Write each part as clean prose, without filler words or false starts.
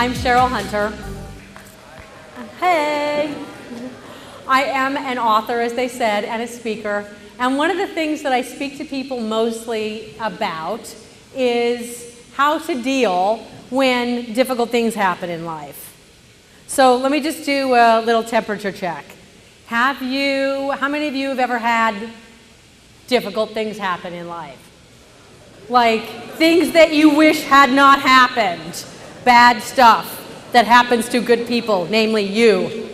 I'm Cheryl Hunter. Hey! I am an author, as they said, and a speaker. And one of the things that I speak to people mostly about is how to deal when difficult things happen in life. So let me just do a little temperature check. How many of you have ever had difficult things happen in life? Like things that you wish had not happened. Bad stuff that happens to good people, namely you.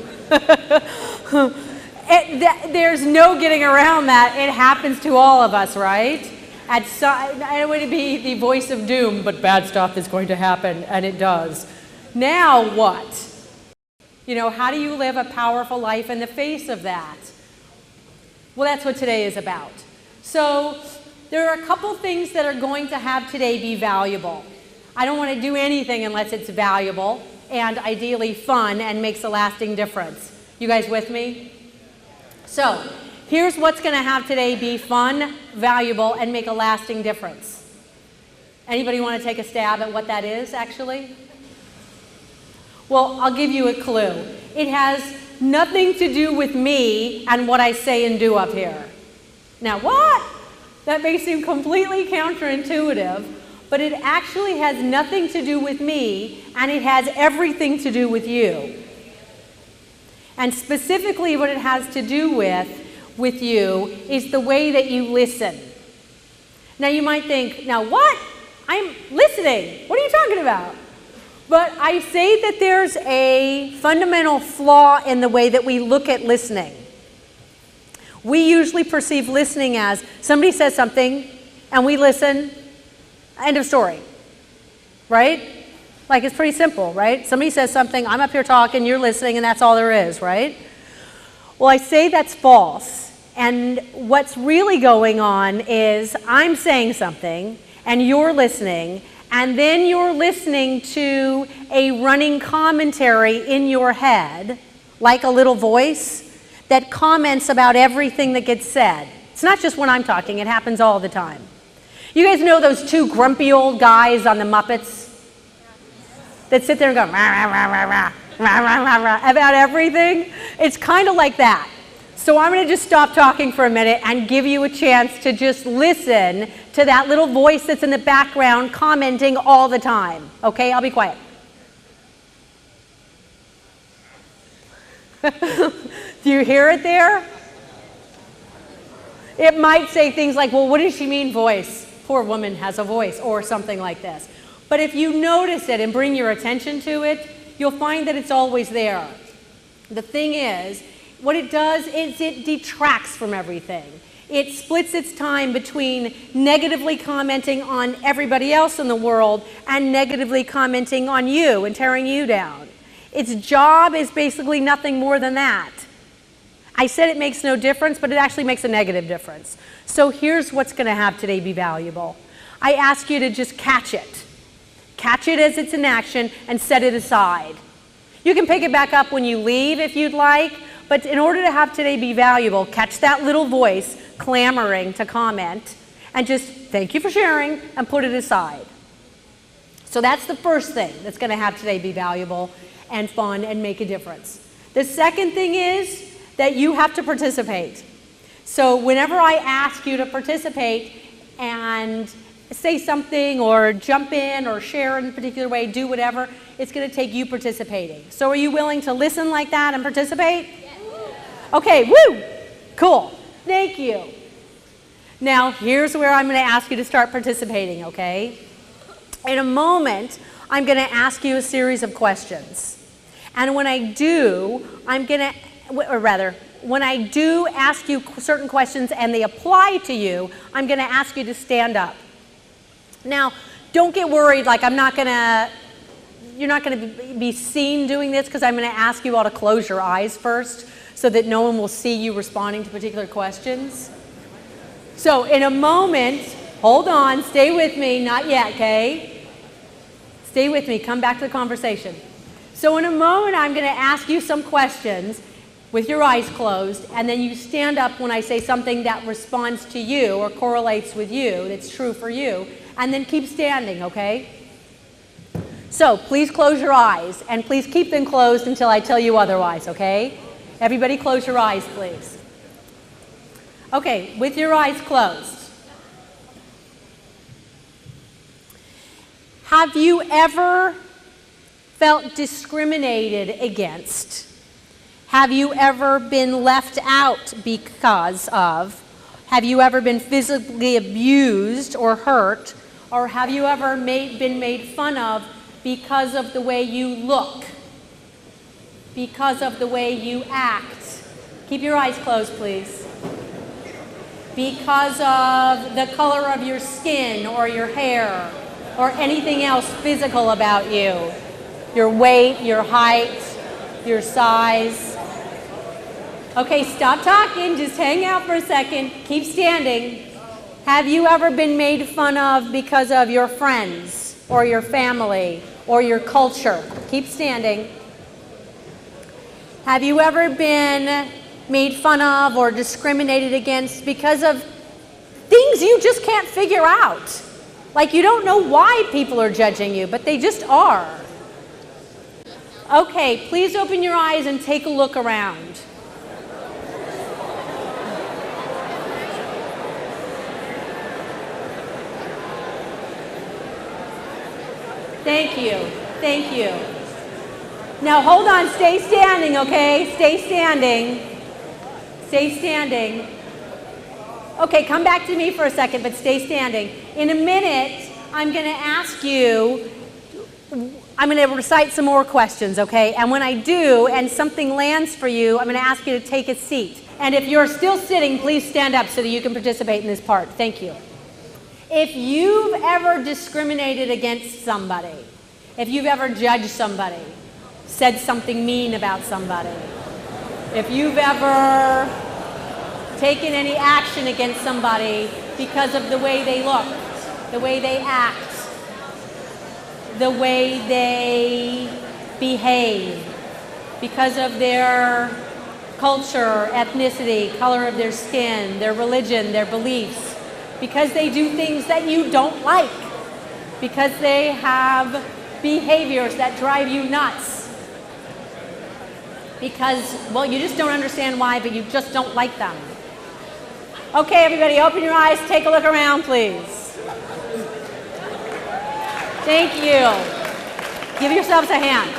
There's no getting around that. It happens to all of us, right? I don't want to be the voice of doom, but bad stuff is going to happen, and it does. Now what? How do you live a powerful life in the face of that? Well, that's what today is about. So there are a couple things that are going to have today be valuable. I don't want to do anything unless it's valuable and ideally fun and makes a lasting difference. You guys with me? So here's what's going to have today be fun, valuable, and make a lasting difference. Anybody want to take a stab at what that is, actually? Well, I'll give you a clue. It has nothing to do with me and what I say and do up here. Now, what? That may seem completely counterintuitive, but it actually has nothing to do with me, and it has everything to do with you. And specifically what it has to do with you is the way that you listen. Now you might think, now what? I'm listening. What are you talking about? But I say that there's a fundamental flaw in the way that we look at listening. We usually perceive listening as somebody says something and we listen, end of story, right? Like it's pretty simple, right? Somebody says something, I'm up here talking, you're listening, and that's all there is, right? Well, I say that's false. And what's really going on is I'm saying something and you're listening, and then you're listening to a running commentary in your head, like a little voice, that comments about everything that gets said. It's not just when I'm talking, it happens all the time. You guys know those two grumpy old guys on the Muppets that sit there and go rah, rah, rah, rah, rah, rah, rah, rah, rah, about everything? It's kind of like that. So I'm going to just stop talking for a minute and give you a chance to just listen to that little voice that's in the background commenting all the time. Okay, I'll be quiet. Do you hear it there? It might say things like, well, what does she mean voice? Poor woman has a voice, or something like this. But if you notice it and bring your attention to it, you'll find that it's always there. The thing is, what it does is it detracts from everything. It splits its time between negatively commenting on everybody else in the world and negatively commenting on you and tearing you down. Its job is basically nothing more than that. I said it makes no difference, but it actually makes a negative difference. So here's what's going to have today be valuable. I ask you to just catch it. Catch it as it's in action and set it aside. You can pick it back up when you leave if you'd like, but in order to have today be valuable, catch that little voice clamoring to comment and just thank you for sharing and put it aside. So that's the first thing that's going to have today be valuable and fun and make a difference. The second thing is that you have to participate. So whenever I ask you to participate and say something or jump in or share in a particular way, do whatever, it's going to take you participating. So are you willing to listen like that and participate? Yes. Okay, woo! Cool. Thank you. Now, here's where I'm going to ask you to start participating, okay? In a moment, I'm going to ask you a series of questions. And when I do, when I do ask you certain questions and they apply to you, I'm going to ask you to stand up. Now, don't get worried, like you're not going to be seen doing this, because I'm going to ask you all to close your eyes first so that no one will see you responding to particular questions. So in a moment, hold on, stay with me, not yet, okay? Stay with me, come back to the conversation. So in a moment, I'm going to ask you some questions with your eyes closed, and then you stand up when I say something that responds to you or correlates with you, that's true for you, and then keep standing, okay? So please close your eyes, and please keep them closed until I tell you otherwise, okay? Everybody close your eyes, please. Okay, with your eyes closed. Have you ever felt discriminated against? Have you ever been left out because of? Have you ever been physically abused or hurt? Or have you ever been made fun of because of the way you look? Because of the way you act? Keep your eyes closed, please. Because of the color of your skin or your hair or anything else physical about you. Your weight, your height, your size. Okay, stop talking, just hang out for a second, keep standing. Have you ever been made fun of because of your friends or your family or your culture? Keep standing. Have you ever been made fun of or discriminated against because of things you just can't figure out? Like you don't know why people are judging you, but they just are. Okay, please open your eyes and take a look around. Thank you. Thank you. Now hold on, stay standing, okay? Stay standing. Stay standing. Okay, come back to me for a second, but stay standing. In a minute, I'm going to ask you, I'm going to recite some more questions, okay? And when I do, and something lands for you, I'm going to ask you to take a seat. And if you're still sitting, please stand up so that you can participate in this part. Thank you. If you've ever discriminated against somebody, if you've ever judged somebody, said something mean about somebody, if you've ever taken any action against somebody because of the way they look, the way they act, the way they behave, because of their culture, ethnicity, color of their skin, their religion, their beliefs, because they do things that you don't like, because they have behaviors that drive you nuts, because, well, you just don't understand why, but you just don't like them. Okay, everybody, open your eyes, take a look around, please. Thank you. Give yourselves a hand.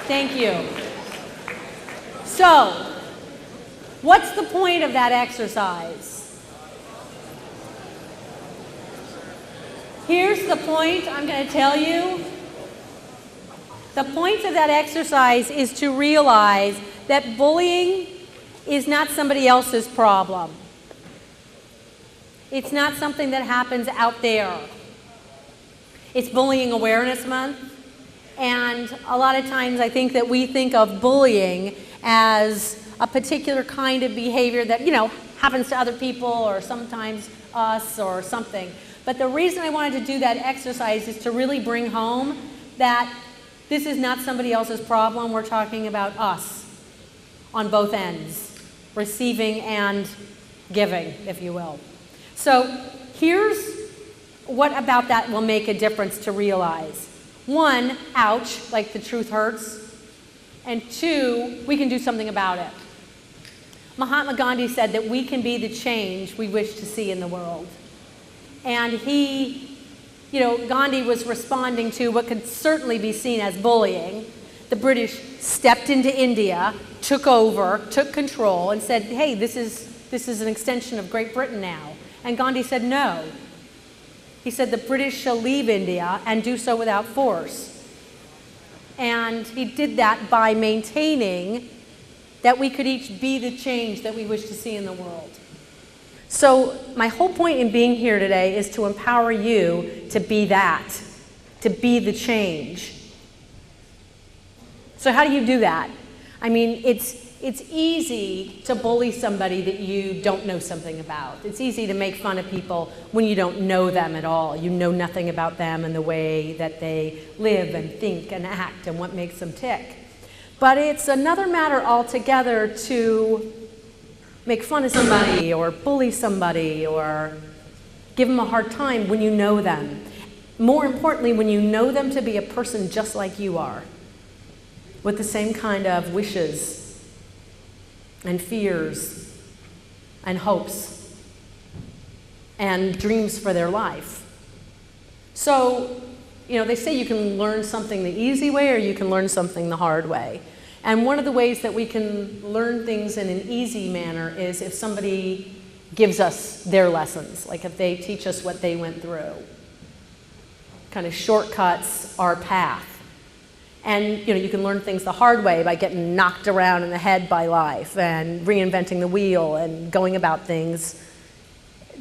Thank you. So, what's the point of that exercise? Here's the point I'm going to tell you. The point of that exercise is to realize that bullying is not somebody else's problem. It's not something that happens out there. It's Bullying Awareness Month, and a lot of times I think that we think of bullying as a particular kind of behavior that, you know, happens to other people or sometimes us or something. But the reason I wanted to do that exercise is to really bring home that this is not somebody else's problem. We're talking about us on both ends, receiving and giving, if you will. So here's what about that will make a difference to realize. One, ouch, like the truth hurts. And two, we can do something about it. Mahatma Gandhi said that we can be the change we wish to see in the world. And he, you know, Gandhi was responding to what could certainly be seen as bullying. The British stepped into India, took over, took control, and said, hey, this is an extension of Great Britain now. And Gandhi said no. He said the British shall leave India and do so without force. And he did that by maintaining that we could each be the change that we wish to see in the world. So my whole point in being here today is to empower you to be that, to be the change. So how do you do that? I mean, it's easy to bully somebody that you don't know something about. It's easy to make fun of people when you don't know them at all. You know nothing about them and the way that they live and think and act and what makes them tick. But it's another matter altogether to make fun of somebody or bully somebody or give them a hard time when you know them. More importantly, when you know them to be a person just like you are, with the same kind of wishes and fears and hopes and dreams for their life. So, they say you can learn something the easy way or you can learn something the hard way. And one of the ways that we can learn things in an easy manner is if somebody gives us their lessons, like if they teach us what they went through. Kind of shortcuts our path. And you can learn things the hard way by getting knocked around in the head by life and reinventing the wheel and going about things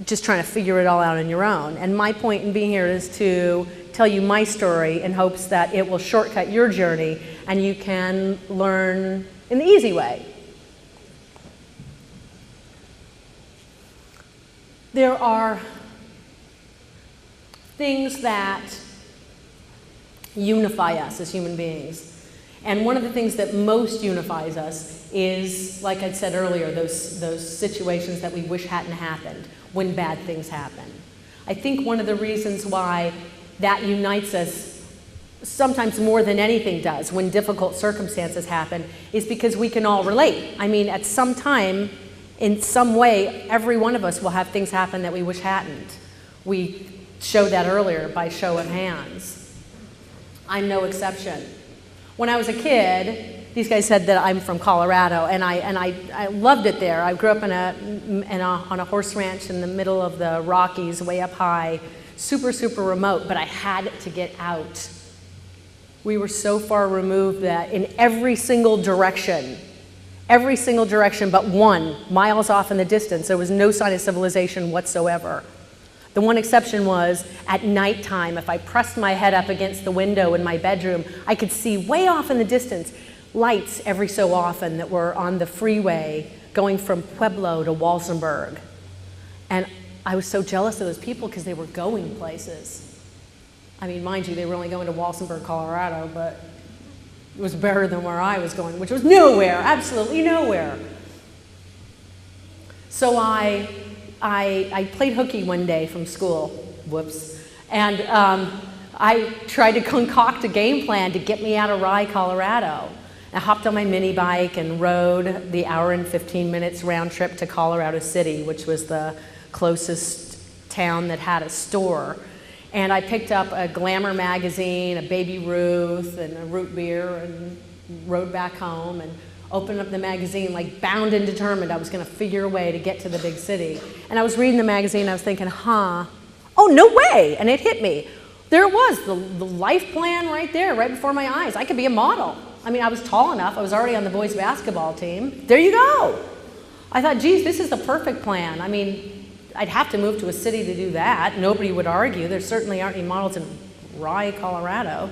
just trying to figure it all out on your own. And my point in being here is to tell you my story in hopes that it will shortcut your journey and you can learn in the easy way. There are things that unify us as human beings. And one of the things that most unifies us is, like I said earlier, those situations that we wish hadn't happened when bad things happen. I think one of the reasons why that unites us sometimes more than anything does when difficult circumstances happen is because we can all relate. I mean, at some time, in some way, every one of us will have things happen that we wish hadn't. We showed that earlier by show of hands. I'm no exception. When I was a kid, these guys said that I'm from Colorado, and I loved it there. I grew up on a horse ranch in the middle of the Rockies, way up high, super, super remote, but I had to get out. We were so far removed that in every single direction but one, miles off in the distance, there was no sign of civilization whatsoever. The one exception was at nighttime, if I pressed my head up against the window in my bedroom, I could see way off in the distance lights every so often that were on the freeway going from Pueblo to Walsenburg. And I was so jealous of those people because they were going places. I mean, mind you, they were only going to Walsenburg, Colorado, but it was better than where I was going, which was nowhere, absolutely nowhere. So I played hooky one day from school, whoops, and I tried to concoct a game plan to get me out of Rye, Colorado. I hopped on my mini bike and rode the hour and 15 minutes round trip to Colorado City, which was the closest town that had a store. And I picked up a Glamour magazine, a Baby Ruth, and a root beer, and rode back home and opened up the magazine like bound and determined I was going to figure a way to get to the big city. And I was reading the magazine and I was thinking, oh, no way, and it hit me. There it was, the life plan right there, right before my eyes. I could be a model. I mean, I was tall enough, I was already on the boys' basketball team. There you go. I thought, geez, this is the perfect plan. I mean, I'd have to move to a city to do that. Nobody would argue. There certainly aren't any models in Rye, Colorado.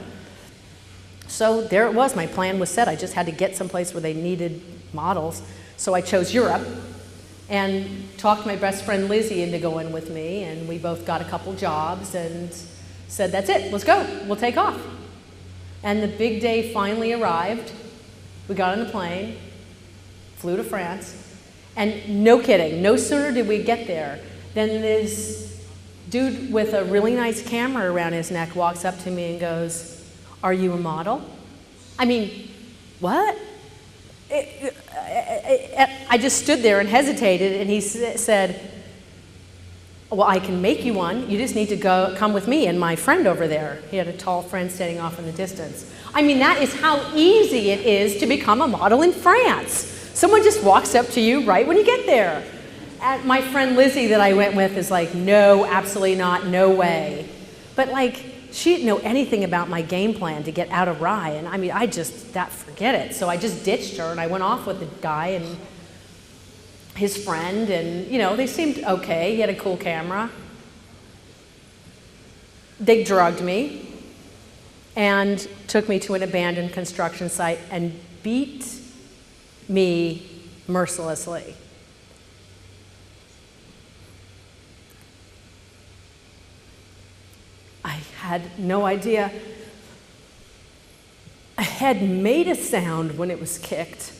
So there it was, my plan was set. I just had to get someplace where they needed models. So I chose Europe and talked my best friend Lizzie into going with me, and we both got a couple jobs and said, that's it, let's go, we'll take off. And the big day finally arrived. We got on the plane, flew to France, and no kidding, no sooner did we get there than this dude with a really nice camera around his neck walks up to me and goes, are you a model? I mean, what? I just stood there and hesitated, and he said, well, I can make you one. You just need to come with me and my friend over there. He had a tall friend standing off in the distance. I mean, that is how easy it is to become a model in France. Someone just walks up to you right when you get there. And my friend Lizzie that I went with is like, no, absolutely not, no way. But like, she didn't know anything about my game plan to get out of Rye. And I mean, forget it. So I just ditched her and I went off with the guy and his friend, and they seemed okay. He had a cool camera. They drugged me and took me to an abandoned construction site and beat me mercilessly. I had no idea. A head made a sound when it was kicked.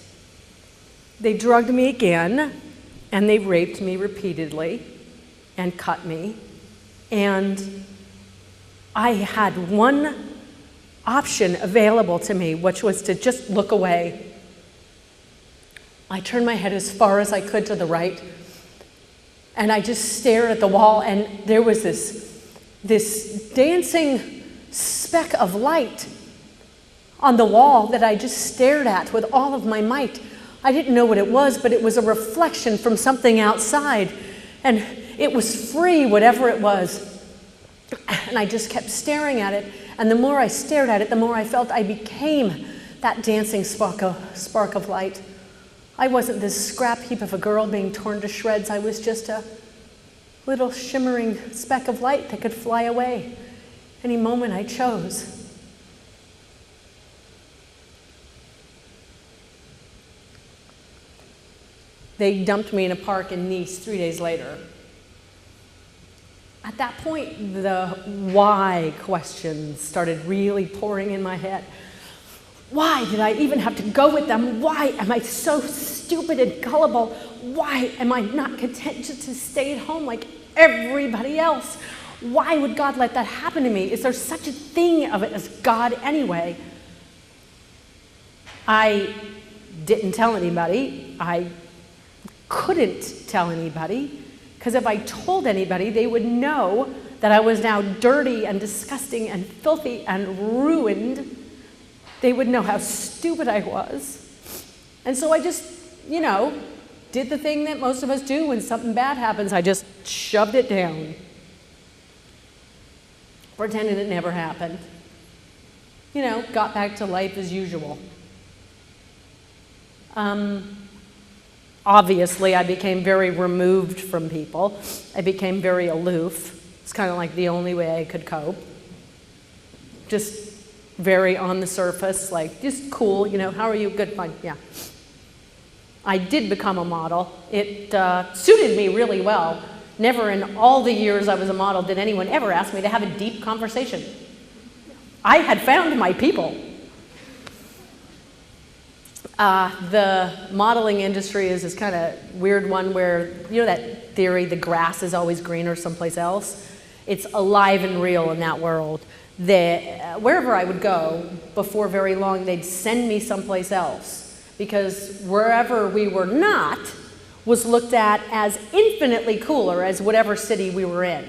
They drugged me again, And they raped me repeatedly and cut me. And I had one option available to me, which was to just look away. I turned my head as far as I could to the right, and I just stared at the wall, and there was this dancing speck of light on the wall that I just stared at with all of my might. I didn't know what it was, but it was a reflection from something outside, and it was free, whatever it was. And I just kept staring at it, and the more I stared at it, the more I felt I became that dancing spark of light. I wasn't this scrap heap of a girl being torn to shreds. I was just a little shimmering speck of light that could fly away any moment I chose. They dumped me in a park in Nice 3 days later. At that point, the why questions started really pouring in my head. Why did I even have to go with them? Why am I so stupid and gullible? Why am I not content just to stay at home like everybody else? Why would God let that happen to me? Is there such a thing of it as God anyway? I didn't tell anybody. I couldn't tell anybody, because if I told anybody, they would know that I was now dirty and disgusting and filthy and ruined. They would know how stupid I was. And so I just, did the thing that most of us do when something bad happens. I just shoved it down. Pretended it never happened. Got back to life as usual. Obviously, I became very removed from people. I became very aloof. It's kind of like the only way I could cope. Just very on the surface, like just cool, how are you? Good, fine, yeah. I did become a model. It suited me really well. Never in all the years I was a model did anyone ever ask me to have a deep conversation. I had found my people. The modeling industry is this kind of weird one where, that theory, the grass is always greener someplace else? It's alive and real in that world. Wherever I would go, before very long, they'd send me someplace else, because wherever we were not was looked at as infinitely cooler as whatever city we were in.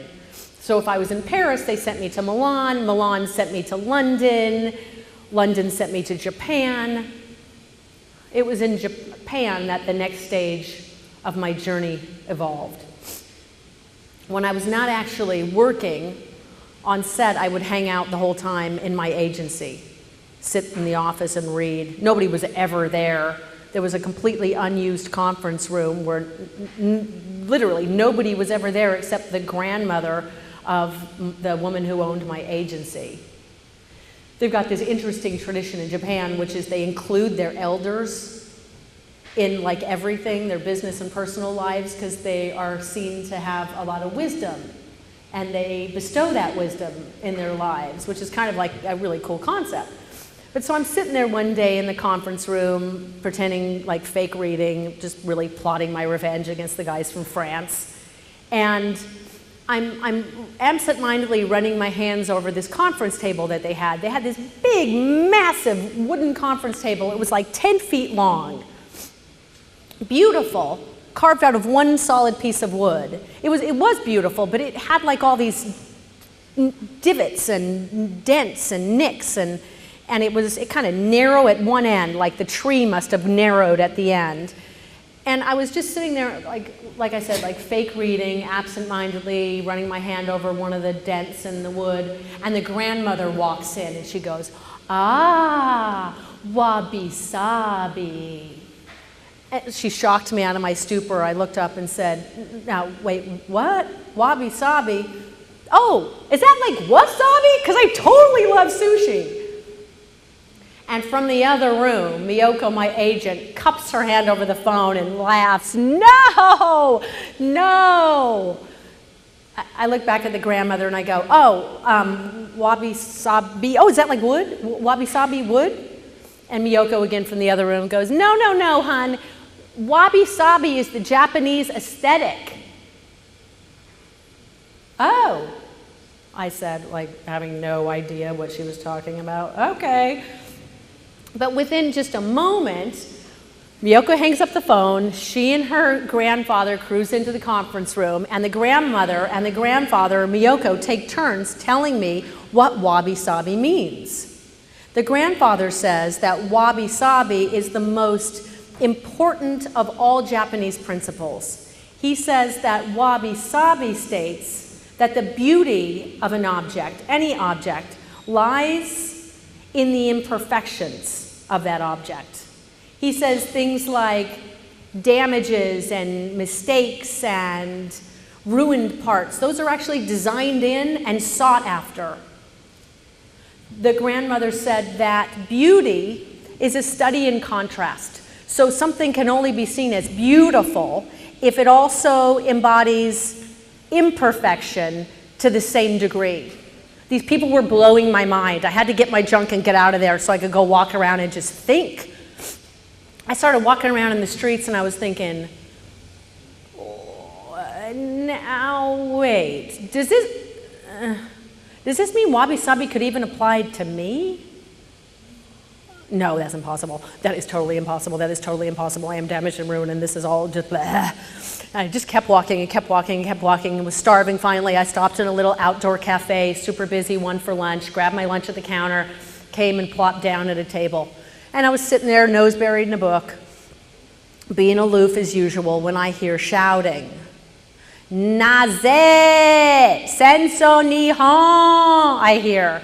So if I was in Paris, they sent me to Milan. Milan sent me to London. London sent me to Japan. It was in Japan that the next stage of my journey evolved. When I was not actually working on set, I would hang out the whole time in my agency, sit in the office and read. Nobody was ever there. There was a completely unused conference room where literally nobody was ever there except the grandmother of the woman who owned my agency. They've got this interesting tradition in Japan, which is they include their elders in like everything, their business and personal lives, because they are seen to have a lot of wisdom. And they bestow that wisdom in their lives, which is kind of like a really cool concept. But so I'm sitting there one day in the conference room, pretending like fake reading, just really plotting my revenge against the guys from France. And I'm absent-mindedly running my hands over this conference table that they had. They had this big, massive wooden conference table. It was like 10 feet long. Beautiful, carved out of one solid piece of wood. It was beautiful, but it had like all these divots and dents and nicks, and it kind of narrow at one end, like the tree must have narrowed at the end. And I was just sitting there, like I said, like fake reading, absent-mindedly, running my hand over one of the dents in the wood, and the grandmother walks in and she goes, "Ah, wabi-sabi." And she shocked me out of my stupor. I looked up and said, "Now, wait, what? Wabi-sabi? Oh, is that like wasabi? Because I totally love sushi." And from the other room, Miyoko, my agent, cups her hand over the phone and laughs. "No, no." I look back at the grandmother and I go, "Oh, wabi-sabi, oh, is that like wood? Wabi-sabi wood?" And Miyoko again from the other room goes, "No, no, no, hon. Wabi-sabi is the Japanese aesthetic. Oh, I said, like having no idea what she was talking about. Okay. But within just a moment, Miyoko hangs up the phone. She and her grandfather cruise into the conference room, and the grandmother and the grandfather, Miyoko, take turns telling me what wabi-sabi means. The grandfather says that wabi-sabi is the most important of all Japanese principles. He says that wabi-sabi states that the beauty of an object, any object, lies in the imperfections of that object. He says things like damages and mistakes and ruined parts, those are actually designed in and sought after. The grandmother said that beauty is a study in contrast. So something can only be seen as beautiful if it also embodies imperfection to the same degree. These people were blowing my mind. I had to get my junk and get out of there so I could go walk around and just think. I started walking around in the streets and I was thinking, now wait, does this mean wabi-sabi could even apply to me? No, that's impossible. That is totally impossible. That is totally impossible. I am damaged and ruined and this is all just blah. I just kept walking and kept walking and kept walking and was starving finally. I stopped in a little outdoor cafe, super busy, one for lunch, grabbed my lunch at the counter, came and plopped down at a table. And I was sitting there, nose buried in a book, being aloof as usual when I hear shouting. Naze! Senso Nihon! I hear.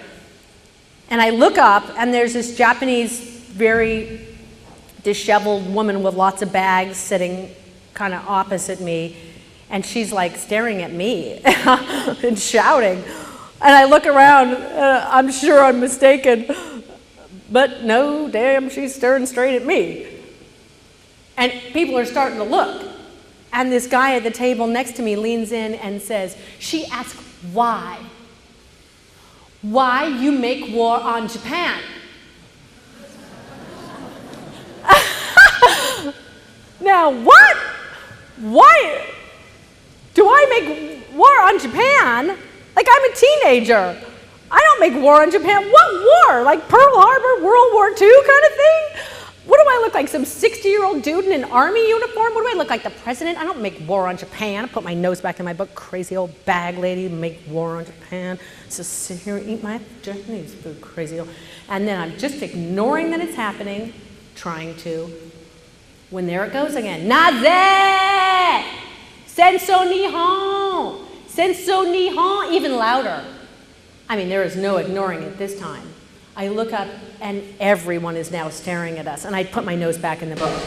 And I look up and there's this Japanese, very disheveled woman with lots of bags sitting kind of opposite me, and she's like staring at me and shouting. And I look around, I'm sure I'm mistaken, but no, damn, she's staring straight at me. And people are starting to look. And this guy at the table next to me leans in and says, she asked why. Why you make war on Japan? Now, what? Why do I make war on Japan? Like, I'm a teenager. I don't make war on Japan. What war? Like Pearl Harbor, World War II kind of thing? What do I look like, some 60-year-old dude in an army uniform? What do I look like, the president? I don't make war on Japan. I put my nose back in my book, crazy old bag lady, make war on Japan. Just sit here and eat my Japanese food, crazy old. And then I'm just ignoring that it's happening, trying to. When there it goes again. Naze! Senso Nihon! Senso Nihon! Even louder. I mean, there is no ignoring it this time. I look up and everyone is now staring at us. And I put my nose back in the book.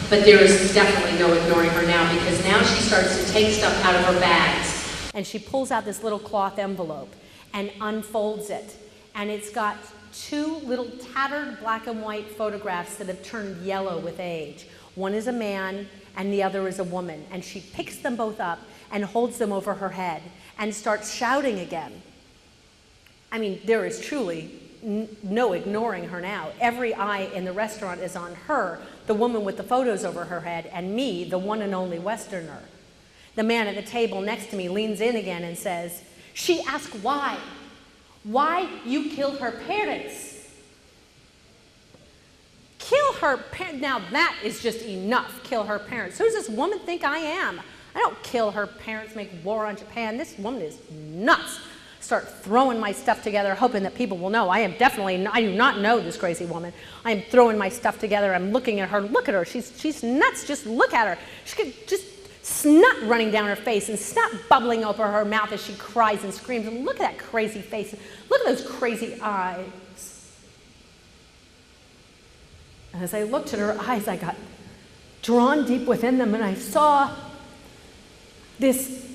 But there is definitely no ignoring her now because now she starts to take stuff out of her bags. And she pulls out this little cloth envelope and unfolds it. And it's got two little tattered black and white photographs that have turned yellow with age. One is a man and the other is a woman. And she picks them both up and holds them over her head and starts shouting again. I mean, there is truly no ignoring her now. Every eye in the restaurant is on her, the woman with the photos over her head, and me, the one and only Westerner. The man at the table next to me leans in again and says, she asked why. Why you killed her parents? Kill her parents. Now that is just enough, kill her parents. Who does this woman think I am? I don't kill her parents, make war on Japan. This woman is nuts. Start throwing my stuff together, hoping that people will know. I do not know this crazy woman. I am throwing my stuff together. I'm looking at her. Look at her. She's nuts. Just look at her. She could just snot running down her face and snot bubbling over her mouth as she cries and screams. And look at that crazy face. Look at those crazy eyes. And as I looked at her eyes, I got drawn deep within them, and I saw this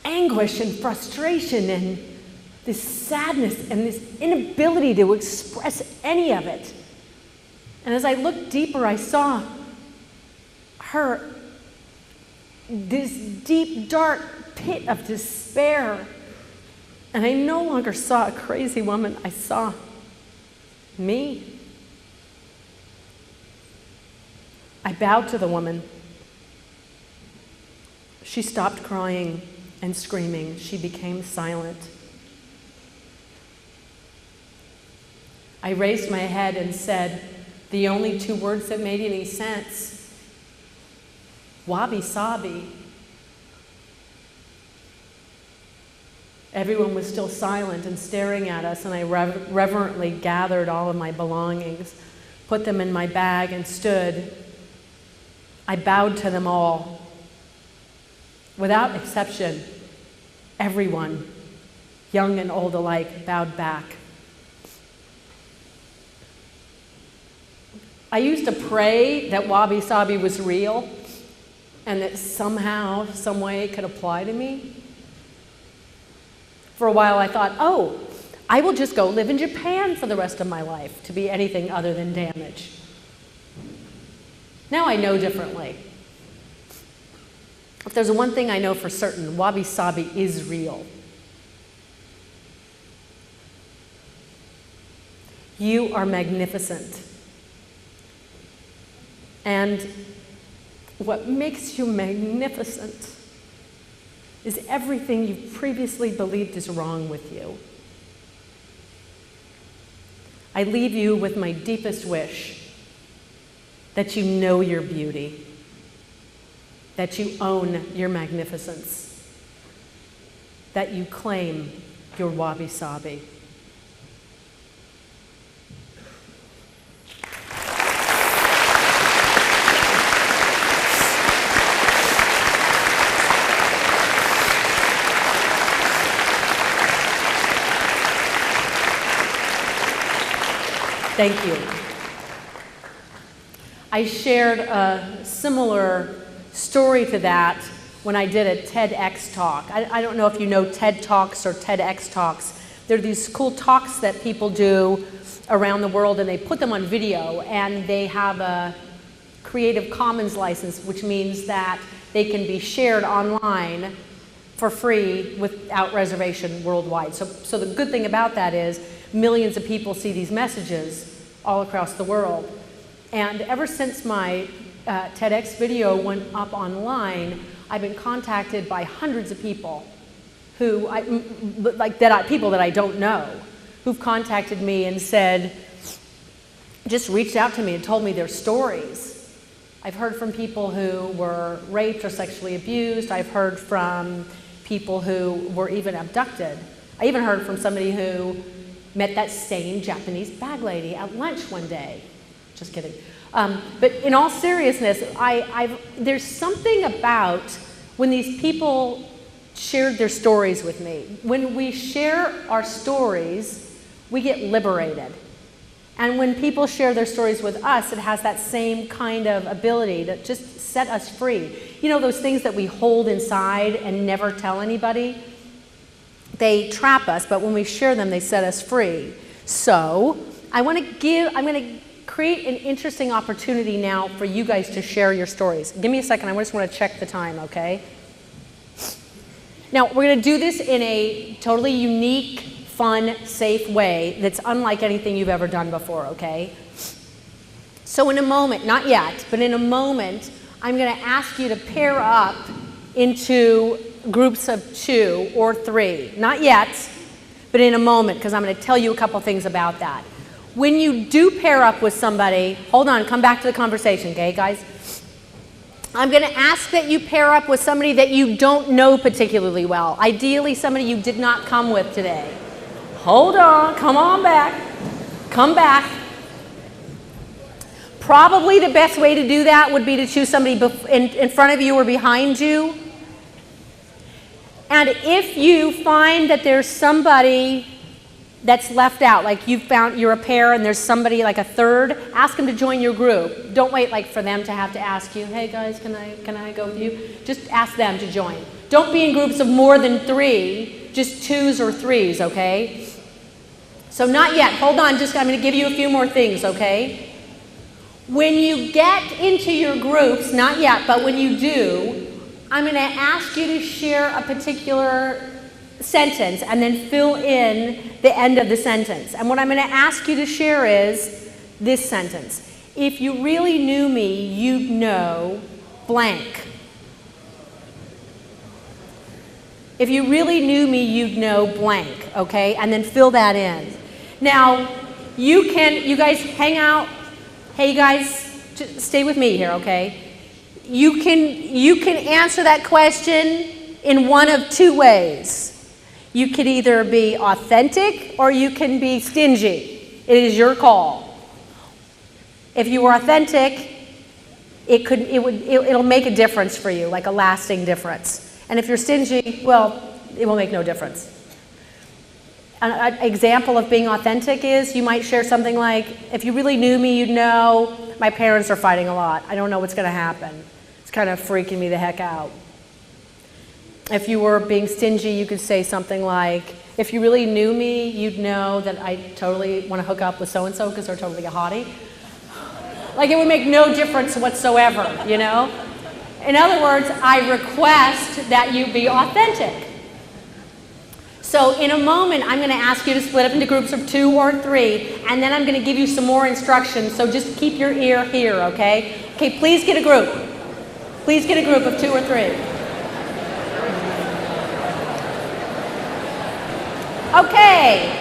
anguish and frustration and this sadness and this inability to express any of it. And as I looked deeper, I saw her, this deep, dark pit of despair. And I no longer saw a crazy woman. I saw me. I bowed to the woman. She stopped crying and screaming. She became silent. I raised my head and said the only two words that made any sense: wabi-sabi. Everyone was still silent and staring at us, and I reverently gathered all of my belongings, put them in my bag, and stood. I bowed to them all. Without exception, everyone, young and old alike, bowed back. I used to pray that wabi-sabi was real and that somehow, some way it could apply to me. For a while I thought, oh, I will just go live in Japan for the rest of my life to be anything other than damage. Now I know differently. If there's one thing I know for certain, wabi-sabi is real. You are magnificent. And what makes you magnificent is everything you previously believed is wrong with you. I leave you with my deepest wish that you know your beauty, that you own your magnificence, that you claim your wabi-sabi. Thank you. I shared a similar story to that when I did a TEDx talk. I don't know if you know TED Talks or TEDx Talks. They're these cool talks that people do around the world, and they put them on video, and they have a Creative Commons license, which means that they can be shared online for free without reservation worldwide. So the good thing about that is millions of people see these messages all across the world. And ever since my TEDx video went up online, I've been contacted by hundreds of people who, people that I don't know, who've contacted me and said, just reached out to me and told me their stories. I've heard from people who were raped or sexually abused. I've heard from people who were even abducted. I even heard from somebody who met that same Japanese bag lady at lunch one day. Just kidding. But in all seriousness, there's something about when these people shared their stories with me. When we share our stories, we get liberated. And when people share their stories with us, it has that same kind of ability to just set us free. You know, those things that we hold inside and never tell anybody? They trap us, but when we share them, they set us free. So I'm going to create an interesting opportunity now for you guys to share your stories. Give me a second. I just want to check the time, okay? Now, we're going to do this in a totally unique, fun, safe way that's unlike anything you've ever done before, okay? So in a moment, not yet, but in a moment, I'm going to ask you to pair up into groups of 2 or 3. Not yet, but in a moment, because I'm going to tell you a couple things about that. When you do pair up with somebody, hold on, come back to the conversation, okay, guys? I'm going to ask that you pair up with somebody that you don't know particularly well. Ideally, somebody you did not come with today. Hold on, come on back. Come back. Probably the best way to do that would be to choose somebody in front of you or behind you. And if you find that there's somebody that's left out, like you're a pair and there's somebody like a third, ask them to join your group. Don't wait for them to have to ask you, hey guys, can I go with you? Just ask them to join. Don't be in groups of more than 3, just 2s or 3s, okay? So not yet, hold on, I'm going to give you a few more things, okay? When you get into your groups, not yet, but when you do, I'm going to ask you to share a particular sentence and then fill in the end of the sentence. And what I'm going to ask you to share is this sentence. If you really knew me, you'd know blank. If you really knew me, you'd know blank, okay? And then fill that in. Now, you guys hang out. Hey, you guys, just stay with me here, okay? You can answer that question in one of two ways. You could either be authentic or you can be stingy. It is your call. If you were authentic, it'll make a difference for you, like a lasting difference. And if you're stingy, well, it will make no difference. An example of being authentic is you might share something like, if you really knew me, you'd know my parents are fighting a lot. I don't know what's going to happen. It's kind of freaking me the heck out. If you were being stingy, you could say something like, if you really knew me, you'd know that I totally want to hook up with so-and-so because they're totally a hottie. Like, it would make no difference whatsoever, you know? In other words, I request that you be authentic. So in a moment, I'm going to ask you to split up into groups of 2 or 3, and then I'm going to give you some more instructions, so just keep your ear here, okay? Okay, please get a group. Please get a group of 2 or 3. Okay.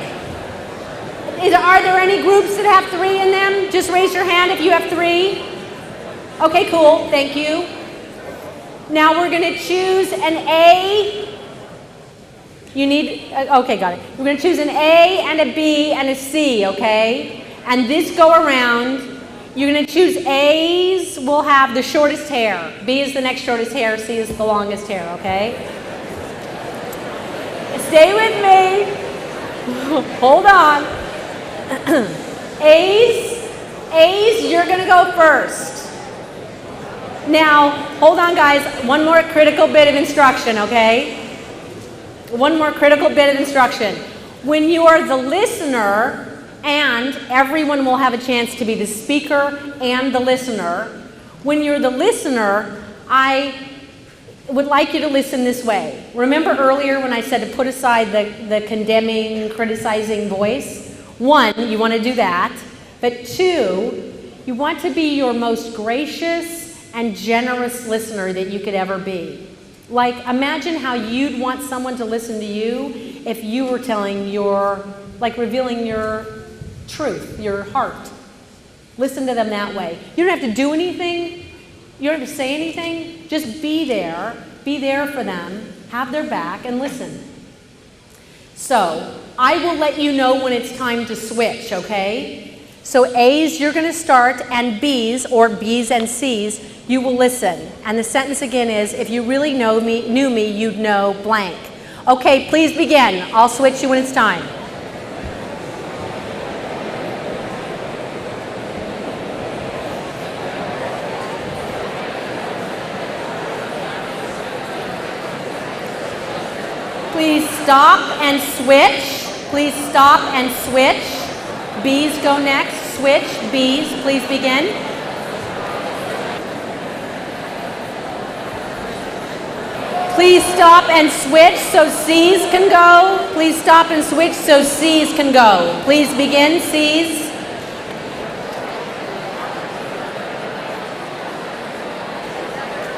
Are there any groups that have 3 in them? Just raise your hand if you have 3. Okay, cool. Thank you. Now we're going to choose an A. Okay, got it. We're going to choose an A and a B and a C, okay? And this go around, you're going to choose A's will have the shortest hair. B is the next shortest hair. C is the longest hair, okay? Stay with me. Hold on. A's, you're going to go first. Now, hold on, guys. One more critical bit of instruction, okay? One more critical bit of instruction. When you are the listener, and everyone will have a chance to be the speaker and the listener, when you're the listener, I would like you to listen this way. Remember earlier when I said to put aside the condemning, criticizing voice? 1, you want to do that. But 2, you want to be your most gracious and generous listener that you could ever be. Like, imagine how you'd want someone to listen to you if you were revealing your truth, your heart. Listen to them that way. You don't have to do anything. You don't have to say anything. Just be there. Be there for them. Have their back and listen. So, I will let you know when it's time to switch, okay? So A's, you're going to start, and B's, or B's and C's, you will listen. And the sentence again is, if you really knew me, you'd know blank. Okay, please begin. I'll switch you when it's time. Please stop and switch. Please stop and switch. B's go next. Switch. B's, please begin. Please stop and switch so C's can go. Please stop and switch so C's can go. Please begin, C's.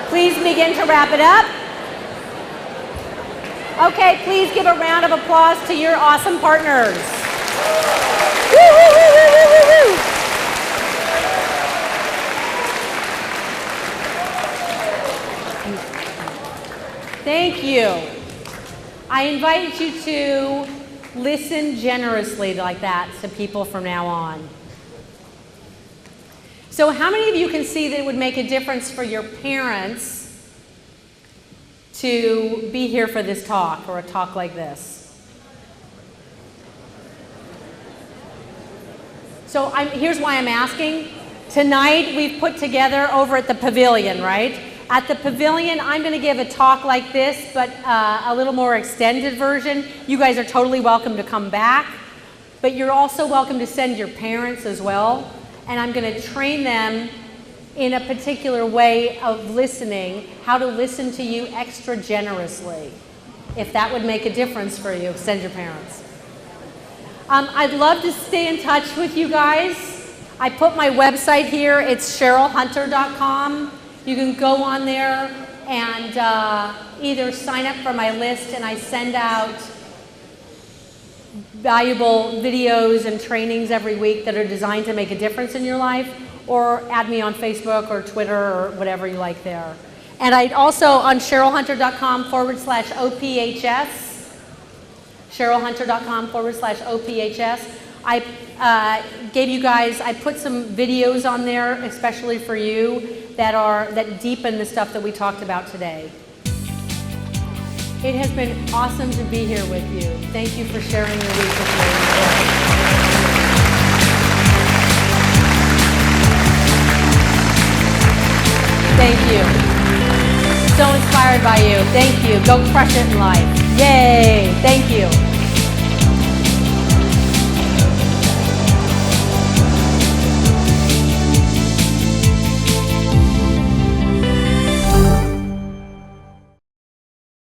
Please begin to wrap it up. Okay, please give a round of applause to your awesome partners. Woo, woo, woo, woo, woo, woo, woo. Thank you. I invite you to listen generously like that to people from now on. So how many of you can see that it would make a difference for your parents to be here for this talk, or a talk like this? So here's why I'm asking. Tonight we've put together over at the pavilion, right? At the pavilion, I'm going to give a talk like this, but a little more extended version. You guys are totally welcome to come back, but you're also welcome to send your parents as well. And I'm going to train them in a particular way of listening, how to listen to you extra generously. If that would make a difference for you, send your parents. I'd love to stay in touch with you guys. I put my website here. It's CherylHunter.com. You can go on there and either sign up for my list, and I send out valuable videos and trainings every week that are designed to make a difference in your life, or add me on Facebook or Twitter or whatever you like there. And I also, on CherylHunter.com/OPHS, CherylHunter.com/OPHS, I gave you guys, I put some videos on there, especially for you, that deepen the stuff that we talked about today. It has been awesome to be here with you. Thank you for sharing your week with me. Thank you. So inspired by you. Thank you. Go crush it in life. Yay. Thank you.